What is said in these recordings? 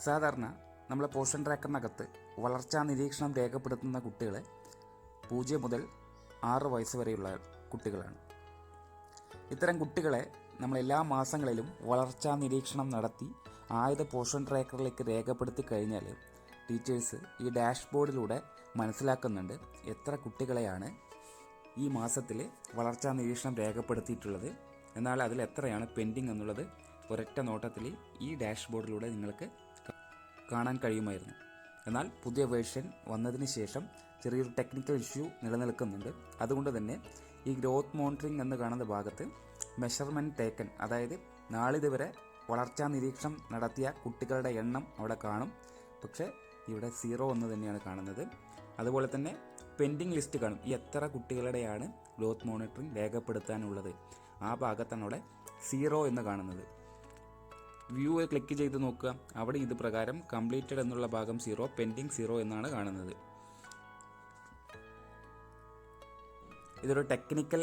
സാധാരണ നമ്മൾ പോഷൻ ട്രാക്കറിനകത്ത് വളർച്ചാ നിരീക്ഷണം രേഖപ്പെടുത്തുന്ന കുട്ടികൾ 0 മുതൽ 6 വയസ്സ് വരെയുള്ള കുട്ടികളാണ്. ഇത്തരം കുട്ടികളെ നമ്മൾ എല്ലാ മാസങ്ങളിലും വളർച്ചാ നിരീക്ഷണം നടത്തി ആയത് പോഷൻ ട്രാക്കറിലേക്ക് രേഖപ്പെടുത്തി കഴിഞ്ഞാൽ ടീച്ചേഴ്സ് ഈ ഡാഷ്ബോർഡിലൂടെ മനസ്സിലാക്കുന്നുണ്ട് എത്ര കുട്ടികളെയാണ് ഈ മാസത്തിൽ വളർച്ചാ നിരീക്ഷണം രേഖപ്പെടുത്തിയിട്ടുള്ളത്, എന്നാൽ അതിൽ എത്രയാണ് പെൻഡിങ് എന്നുള്ളത് ഒരൊറ്റ നോട്ടത്തിൽ ഈ ഡാഷ്ബോർഡിലൂടെ നിങ്ങൾക്ക് കാണാൻ കഴിയുമായിരുന്നു. എന്നാൽ പുതിയ വേർഷൻ വന്നതിന് ശേഷം ചെറിയൊരു ടെക്നിക്കൽ ഇഷ്യൂ നിലനിൽക്കുന്നുണ്ട്. അതുകൊണ്ട് തന്നെ ഈ ഗ്രോത്ത് മോണിറ്ററിംഗ് എന്ന് കാണുന്ന ഭാഗത്ത് മെഷർമെൻറ്റ് ടേക്കൻ, അതായത് നാളിതുവരെ വളർച്ചാ നിരീക്ഷണം നടത്തിയ കുട്ടികളുടെ എണ്ണം അവിടെ കാണും, പക്ഷേ ഇവിടെ 0 എന്ന് തന്നെയാണ് കാണുന്നത്. അതുപോലെ തന്നെ പെൻഡിങ് ലിസ്റ്റ് കാണും, ഈ എത്ര കുട്ടികളുടെയാണ് ഗ്രോത്ത് മോണിറ്ററിംഗ് രേഖപ്പെടുത്താനുള്ളത്. ആ ഭാഗത്താണ് അവിടെ 0 എന്ന് കാണുന്നത്. വ്യൂ ക്ലിക്ക് ചെയ്ത് നോക്കുക, അവിടെ ഇത് പ്രകാരം കംപ്ലീറ്റഡ് എന്നുള്ള ഭാഗം 0, പെൻഡിങ് 0 എന്നാണ് കാണുന്നത്. ഇതൊരു ടെക്നിക്കൽ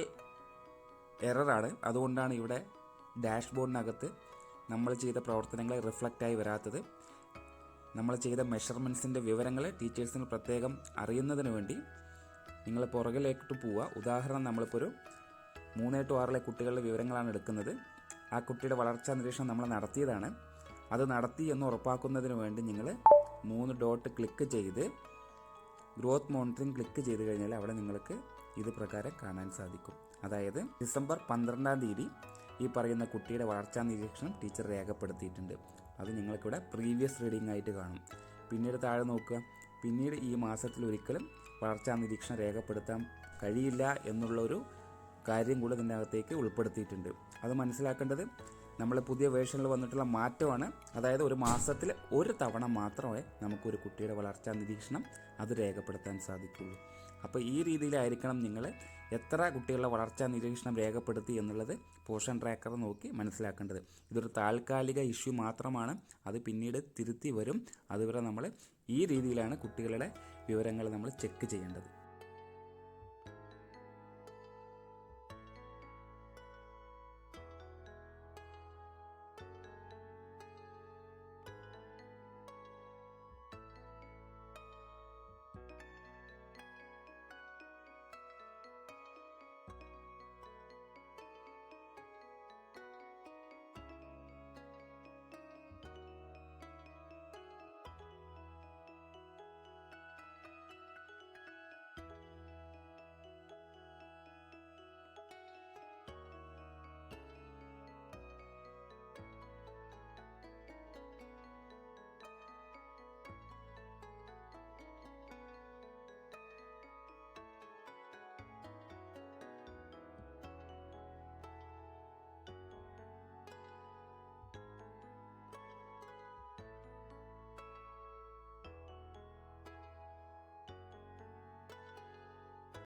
എററാണ്. അതുകൊണ്ടാണ് ഇവിടെ ഡാഷ്ബോർഡിനകത്ത് നമ്മൾ ചെയ്ത പ്രവർത്തനങ്ങൾ റിഫ്ലക്റ്റായി വരാത്തത്. നമ്മൾ ചെയ്ത മെഷർമെൻറ്റ്സിൻ്റെ വിവരങ്ങൾ ടീച്ചേഴ്സിന് പ്രത്യേകം അറിയുന്നതിന് വേണ്ടി നിങ്ങൾ പുറകിലേക്ക് പോവുക. ഉദാഹരണം, നമ്മളിപ്പോൾ ഒരു 3 to 6 കുട്ടികളുടെ വിവരങ്ങളാണ് എടുക്കുന്നത്. ആ കുട്ടിയുടെ വളർച്ചാ നിരീക്ഷണം നമ്മൾ നടത്തിയതാണ്. അത് നടത്തി എന്ന് ഉറപ്പാക്കുന്നതിന് വേണ്ടി നിങ്ങൾ 3 ഡോട്ട് ക്ലിക്ക് ചെയ്ത് ഗ്രോത്ത് മോണിറ്ററിംഗ് ക്ലിക്ക് ചെയ്ത് കഴിഞ്ഞാൽ അവിടെ നിങ്ങൾക്ക് ഇത് പ്രകാരം കാണാൻ സാധിക്കും. അതായത് ഡിസംബർ 12-ാം തീയതി ഈ പറയുന്ന കുട്ടിയുടെ വളർച്ചാ നിരീക്ഷണം ടീച്ചർ രേഖപ്പെടുത്തിയിട്ടുണ്ട്. അത് നിങ്ങൾക്കിവിടെ പ്രീവിയസ് റീഡിംഗ് ആയിട്ട് കാണും. പിന്നീട് താഴെ നോക്കുക, പിന്നീട് ഈ മാസത്തിൽ ഒരിക്കലും വളർച്ചാ നിരീക്ഷണം രേഖപ്പെടുത്താൻ കഴിയില്ല എന്നുള്ളൊരു കാര്യം കൂടെ ഇതിൻ്റെ അകത്തേക്ക് ഉൾപ്പെടുത്തിയിട്ടുണ്ട്. അത് മനസ്സിലാക്കേണ്ടത് നമ്മൾ പുതിയ വേർഷനിൽ വന്നിട്ടുള്ള മാറ്റമാണ്. അതായത് ഒരു മാസത്തിൽ ഒരു തവണ മാത്രമേ നമുക്കൊരു കുട്ടിയുടെ വളർച്ചാ നിരീക്ഷണം അത് രേഖപ്പെടുത്താൻ സാധിക്കുകയുള്ളൂ. അപ്പോൾ ഈ രീതിയിലായിരിക്കണം നിങ്ങൾ എത്ര കുട്ടികളുടെ വളർച്ചാ നിരീക്ഷണം രേഖപ്പെടുത്തി എന്നുള്ളത് പോഷൻ ട്രാക്കർ നോക്കി മനസ്സിലാക്കേണ്ടത്. ഇതൊരു താൽക്കാലിക ഇഷ്യൂ മാത്രമാണ്, അത് പിന്നീട് തിരുത്തി വരും. അതുവരെ നമ്മൾ ഈ രീതിയിലാണ് കുട്ടികളുടെ വിവരങ്ങൾ നമ്മൾ ചെക്ക് ചെയ്യേണ്ടത്.